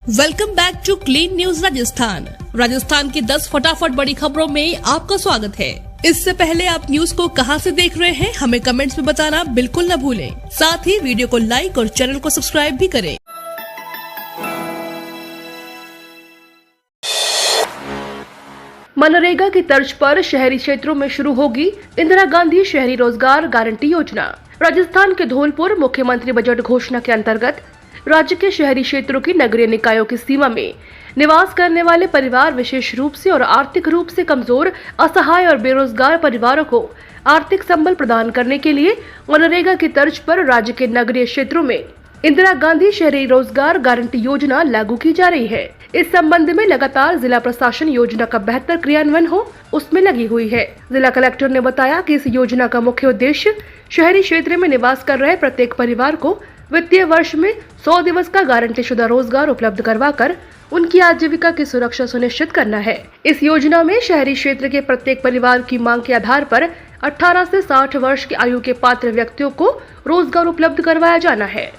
Welcome back to clean news Rajasthan की 10 फटाफट बड़ी खबरों में आपका स्वागत है। इससे पहले आप न्यूज को कहां से देख रहे हैं हमें कमेंट्स में बताना बिल्कुल न भूलें। साथ ही वीडियो को लाइक और चैनल को सब्सक्राइब भी करें। मनरेगा की तर्ज पर शहरी क्षेत्रों में शुरू होगी इंदिरा गांधी शहरी रोजगार गारंटी योजना। राजस्थान के धौलपुर मुख्यमंत्री बजट घोषणा के अंतर्गत राज्य के शहरी क्षेत्रों की नगरीय निकायों की सीमा में निवास करने वाले परिवार, विशेष रूप से और आर्थिक रूप से कमजोर, असहाय और बेरोजगार परिवारों को आर्थिक संबल प्रदान करने के लिए मनरेगा की तर्ज पर राज्य के नगरीय क्षेत्रों में इंदिरा गांधी शहरी रोजगार गारंटी योजना लागू की जा रही है। इस संबंध में लगातार जिला प्रशासन योजना का बेहतर क्रियान्वयन हो उसमें लगी हुई है। जिला कलेक्टर ने बताया कि इस योजना का मुख्य उद्देश्य शहरी क्षेत्र में निवास कर रहे प्रत्येक परिवार को वित्तीय वर्ष में 100 दिवस का गारंटी शुदा रोजगार उपलब्ध करवाकर उनकी आजीविका की सुरक्षा सुनिश्चित करना है। इस योजना में शहरी क्षेत्र के प्रत्येक परिवार की मांग के आधार पर 18 से 60 वर्ष की आयु के पात्र व्यक्तियों को रोजगार उपलब्ध करवाया जाना है।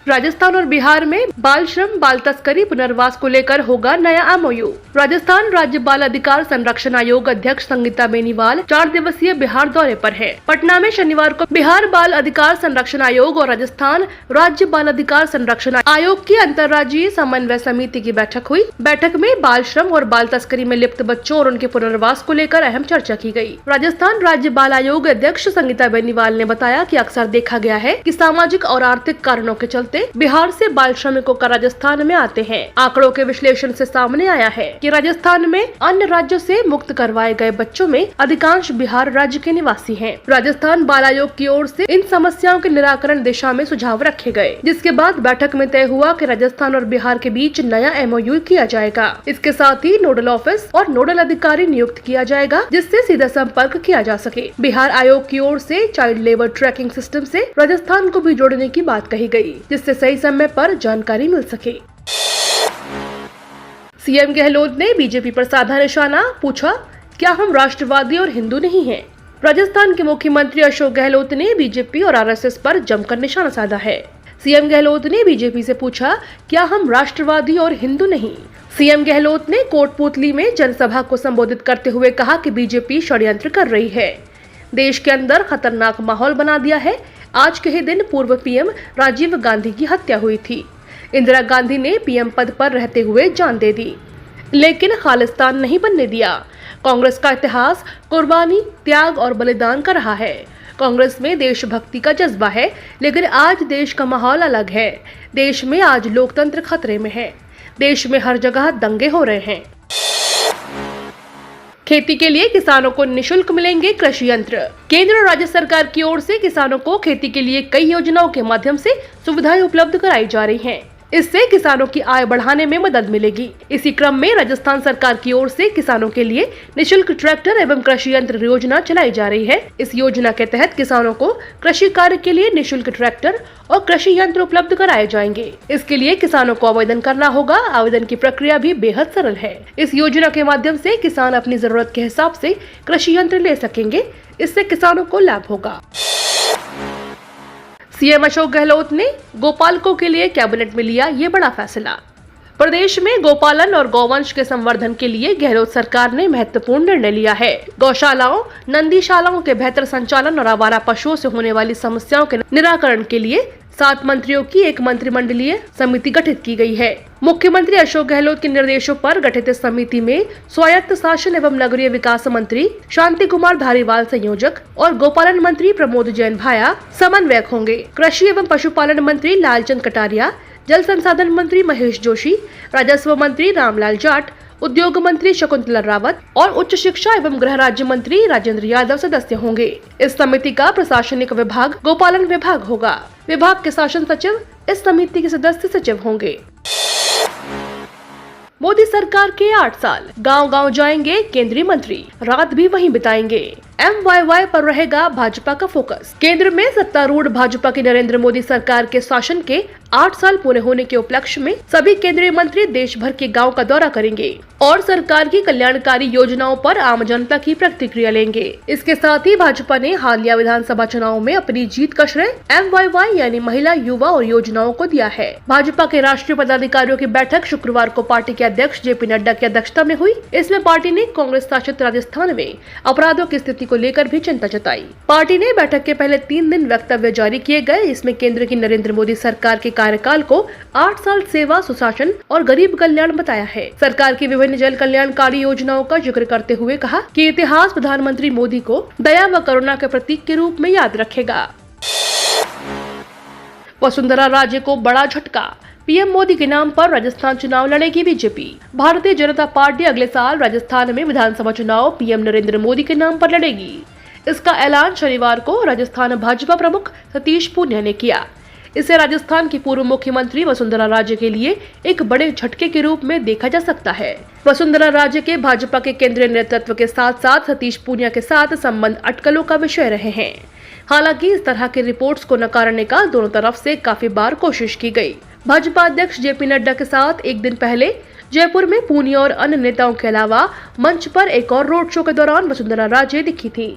राजस्थान और बिहार में बाल श्रम, बाल तस्करी, पुनर्वास को लेकर होगा नया एमओयू। राजस्थान राज्य बाल अधिकार संरक्षण आयोग अध्यक्ष संगीता बेनीवाल 4 दिवसीय बिहार दौरे पर है। पटना में शनिवार को बिहार बाल अधिकार संरक्षण आयोग और राजस्थान राज्य बाल अधिकार संरक्षण आयोग की अंतर्राज्यीय समन्वय समिति की बैठक हुई। बैठक में बाल श्रम और बाल तस्करी में लिप्त बच्चों और उनके पुनर्वास को लेकर अहम चर्चा की गई। राजस्थान राज्य बाल आयोग अध्यक्ष संगीता बेनीवाल ने बताया कि अक्सर देखा गया है कि सामाजिक और आर्थिक कारणों के चलते बिहार से बाल श्रमिकों का राजस्थान में आते हैं। आंकड़ों के विश्लेषण से सामने आया है कि राजस्थान में अन्य राज्यों से मुक्त करवाए गए बच्चों में अधिकांश बिहार राज्य के निवासी हैं। राजस्थान बाल आयोग की ओर से इन समस्याओं के निराकरण दिशा में सुझाव रखे गए, जिसके बाद बैठक में तय हुआ कि राजस्थान और बिहार के बीच नया एमओयू किया जाएगा। इसके साथ ही नोडल ऑफिस और नोडल अधिकारी नियुक्त किया जाएगा, जिससे सीधा संपर्क किया जा सके। बिहार आयोग की ओर से चाइल्ड लेबर ट्रैकिंग सिस्टम से राजस्थान को भी जोड़ने की बात कही गयी, जिससे सही समय पर जानकारी मिल सके। सीएम गहलोत ने बीजेपी पर साधा निशाना, पूछा क्या हम राष्ट्रवादी और हिंदू नहीं हैं? राजस्थान के मुख्यमंत्री अशोक गहलोत ने बीजेपी और आरएसएस पर जमकर निशाना साधा है। सीएम गहलोत ने बीजेपी से पूछा क्या हम राष्ट्रवादी और हिंदू नहीं? सीएम गहलोत ने कोटपुतली में जनसभा को संबोधित करते हुए कहा कि बीजेपी षड्यंत्र कर रही है, देश के अंदर खतरनाक माहौल बना दिया है। आज के ही दिन पूर्व पीएम राजीव गांधी की हत्या हुई थी। इंदिरा गांधी ने पीएम पद पर रहते हुए जान दे दी, लेकिन खालिस्तान नहीं बनने दिया। कांग्रेस का इतिहास कुर्बानी, त्याग और बलिदान का रहा है। कांग्रेस में देशभक्ति का जज्बा है, लेकिन आज देश का माहौल अलग है। देश में आज लोकतंत्र खतरे में है। देश में हर जगह दंगे हो रहे हैं। खेती के लिए किसानों को निशुल्क मिलेंगे कृषि यंत्र। केंद्र और राज्य सरकार की ओर से किसानों को खेती के लिए कई योजनाओं के माध्यम से सुविधाएं उपलब्ध कराई जा रही हैं। इससे किसानों की आय बढ़ाने में मदद मिलेगी। इसी क्रम में राजस्थान सरकार की ओर से किसानों के लिए निशुल्क ट्रैक्टर एवं कृषि यंत्र योजना चलाई जा रही है। इस योजना के तहत किसानों को कृषि कार्य के लिए निशुल्क ट्रैक्टर और कृषि यंत्र उपलब्ध कराए जाएंगे। इसके लिए किसानों को आवेदन करना होगा। आवेदन की प्रक्रिया भी बेहद सरल है। इस योजना के माध्यम से किसान अपनी जरूरत के हिसाब से कृषि यंत्र ले सकेंगे। इससे किसानों को लाभ होगा। सीएम अशोक गहलोत ने गोपालकों के लिए कैबिनेट में लिया ये बड़ा फैसला। प्रदेश में गोपालन और गौवंश के संवर्धन के लिए गहलोत सरकार ने महत्वपूर्ण निर्णय लिया है। गौशालाओं, नंदीशालाओं के बेहतर संचालन और आवारा पशुओं से होने वाली समस्याओं के निराकरण के लिए 7 मंत्रियों की एक मंत्रिमंडलीय समिति गठित की गई है। मुख्यमंत्री अशोक गहलोत के निर्देशों पर गठित इस समिति में स्वायत्त शासन एवं नगरीय विकास मंत्री शांति कुमार धारीवाल संयोजक और गोपालन मंत्री प्रमोद जैन भाया समन्वयक होंगे। कृषि एवं पशुपालन मंत्री लालचंद कटारिया, जल संसाधन मंत्री महेश जोशी, राजस्व मंत्री रामलाल जाट, उद्योग मंत्री शकुंतला रावत और उच्च शिक्षा एवं गृह राज्य मंत्री राजेंद्र यादव सदस्य होंगे। इस समिति का प्रशासनिक विभाग गोपालन विभाग होगा। विभाग के शासन सचिव इस समिति के सदस्य सचिव होंगे। मोदी सरकार के 8 साल, गांव-गांव जाएंगे केंद्रीय मंत्री, रात भी वहीं बिताएंगे। MYY पर रहेगा भाजपा का फोकस। केंद्र में सत्तारूढ़ भाजपा की नरेंद्र मोदी सरकार के शासन के 8 साल पूरे होने के उपलक्ष्य में सभी केंद्रीय मंत्री देश भर के गांव का दौरा करेंगे और सरकार की कल्याणकारी योजनाओं पर आम जनता की प्रतिक्रिया लेंगे। इसके साथ ही भाजपा ने हालिया विधानसभा चुनाव में अपनी जीत का श्रेय MYY यानी महिला, युवा और योजनाओं को दिया है। भाजपा के राष्ट्रीय पदाधिकारियों की बैठक शुक्रवार को पार्टी के अध्यक्ष JP नड्डा की अध्यक्षता में हुई। इसमें पार्टी ने कांग्रेस शासित राजस्थान में अपराधों की स्थिति को लेकर भी चिंता जताई। पार्टी ने बैठक के पहले 3 दिन वक्तव्य जारी किए गए। इसमें केंद्र की नरेंद्र मोदी सरकार के कार्यकाल को 8 साल सेवा, सुशासन और गरीब कल्याण बताया है। सरकार की विभिन्न जन कल्याणकारी योजनाओं का जिक्र करते हुए कहा कि इतिहास प्रधानमंत्री मोदी को दया व करुणा के प्रतीक के रूप में याद रखेगा। वसुंधरा राजे को बड़ा झटका, PM मोदी के नाम पर राजस्थान चुनाव लड़ेगी बीजेपी। भारतीय जनता पार्टी अगले साल राजस्थान में विधानसभा चुनाव PM नरेंद्र मोदी के नाम पर लड़ेगी। इसका ऐलान शनिवार को राजस्थान भाजपा प्रमुख सतीश पूनिया ने किया। इसे राजस्थान की पूर्व मुख्यमंत्री वसुंधरा राजे के लिए एक बड़े झटके के रूप में देखा जा सकता है। वसुंधरा राजे के भाजपा के केंद्रीय नेतृत्व के साथ साथ सतीश पूनिया के साथ संबंध अटकलों का विषय रहे हैं। हालांकि इस तरह की रिपोर्ट्स को नकारने का दोनों तरफ से काफी बार कोशिश की गई। भाजपा अध्यक्ष JP नड्डा के साथ एक दिन पहले जयपुर में पूनिया और अन्य नेताओं के अलावा मंच पर एक और रोड शो के दौरान वसुंधरा राजे दिखी थी।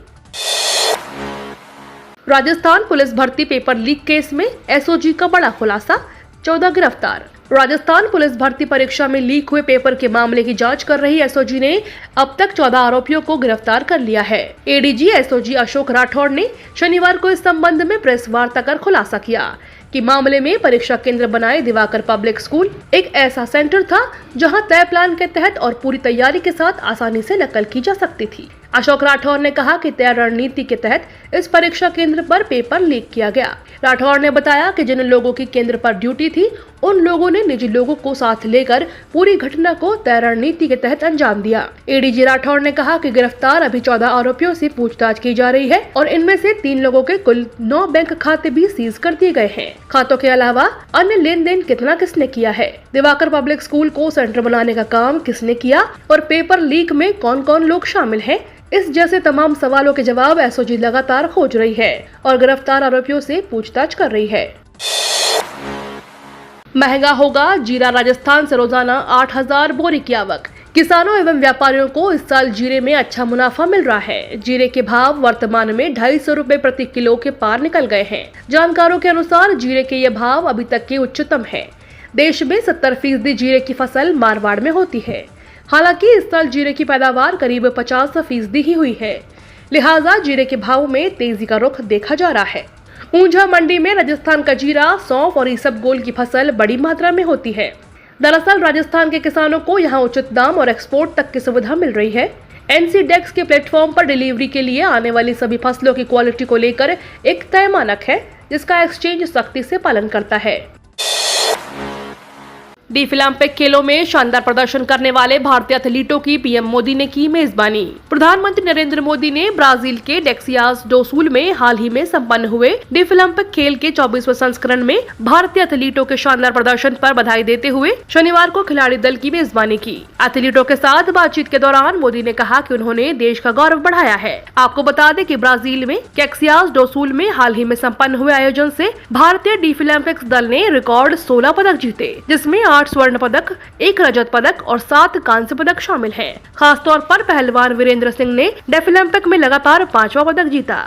राजस्थान पुलिस भर्ती पेपर लीक केस में SOG का बड़ा खुलासा, 14 गिरफ्तार। राजस्थान पुलिस भर्ती परीक्षा में लीक हुए पेपर के मामले की जांच कर रही SOG ने अब तक 14 आरोपियों को गिरफ्तार कर लिया है। ADG SOG अशोक राठौड़ ने शनिवार को इस संबंध में प्रेस वार्ता कर खुलासा किया कि मामले में परीक्षा केंद्र बनाए दिवाकर पब्लिक स्कूल एक ऐसा सेंटर था जहां तय प्लान के तहत और पूरी तैयारी के साथ आसानी से नकल की जा सकती थी। अशोक राठौर ने कहा कि तय रणनीति के तहत इस परीक्षा केंद्र पर पेपर लीक किया गया। राठौर ने बताया कि जिन लोगों की केंद्र पर ड्यूटी थी उन लोगों ने निजी लोगों को साथ लेकर पूरी घटना को तय रणनीति के तहत अंजाम दिया। ADG राठौर ने कहा कि गिरफ्तार अभी 14 आरोपियों से पूछताछ की जा रही है और इनमें से 3 लोगों के कुल 9 बैंक खाते भी सीज कर दिए गए हैं। खातों के अलावा अन्य लेन देन किसने किया है, दिवाकर पब्लिक स्कूल को सेंटर बनाने का काम किसने किया और पेपर लीक में कौन कौन लोग शामिल हैं, इस जैसे तमाम सवालों के जवाब SOG लगातार खोज रही है और गिरफ्तार आरोपियों से पूछताछ कर रही है। महंगा होगा जीरा, राजस्थान से रोजाना 8,000 बोरी की आवक। किसानों एवं व्यापारियों को इस साल जीरे में अच्छा मुनाफा मिल रहा है। जीरे के भाव वर्तमान में 250 रुपए प्रति किलो के पार निकल गए हैं। जानकारों के अनुसार जीरे के ये भाव अभी तक के उच्चतम है। देश में 70% जीरे की फसल मारवाड़ में होती है। हालांकि इस साल जीरे की पैदावार करीब 50% ही हुई है, लिहाजा जीरे के भाव में तेजी का रुख देखा जा रहा है। ऊंझा मंडी में राजस्थान का जीरा, सौंफ और इसबगोल की फसल बड़ी मात्रा में होती है। दरअसल राजस्थान के किसानों को यहां उचित दाम और एक्सपोर्ट तक की सुविधा मिल रही है। NCDEX के प्लेटफॉर्म पर डिलीवरी के लिए आने वाली सभी फसलों की क्वालिटी को लेकर एक तय मानक है, जिसका एक्सचेंज सख्ती से पालन करता है। डीफिलैम्पिक खेलों में शानदार प्रदर्शन करने वाले भारतीय एथलीटों की PM मोदी ने की मेजबानी। प्रधानमंत्री नरेंद्र मोदी ने ब्राजील के डेक्सियास डो सूल में हाल ही में संपन्न हुए डीफिलैम्पिक खेल के 24वें संस्करण में भारतीय एथलीटों के शानदार प्रदर्शन पर बधाई देते हुए शनिवार को खिलाड़ी दल की मेजबानी की। एथलीटों के साथ बातचीत के दौरान मोदी ने कहा कि उन्होंने देश का गौरव बढ़ाया है। आपको बता दें कि ब्राजील में डेक्सियास डो सूल में हाल ही में संपन्न हुए आयोजन से भारतीय डीफिलैम्पिक्स दल ने रिकॉर्ड 16 पदक जीते, जिसमें 8 स्वर्ण पदक, 1 रजत पदक और 7 कांस्य पदक शामिल हैं। खासतौर पर पहलवान वीरेंद्र सिंह ने डेफिलैम्पिक में लगातार 5वां पदक जीता।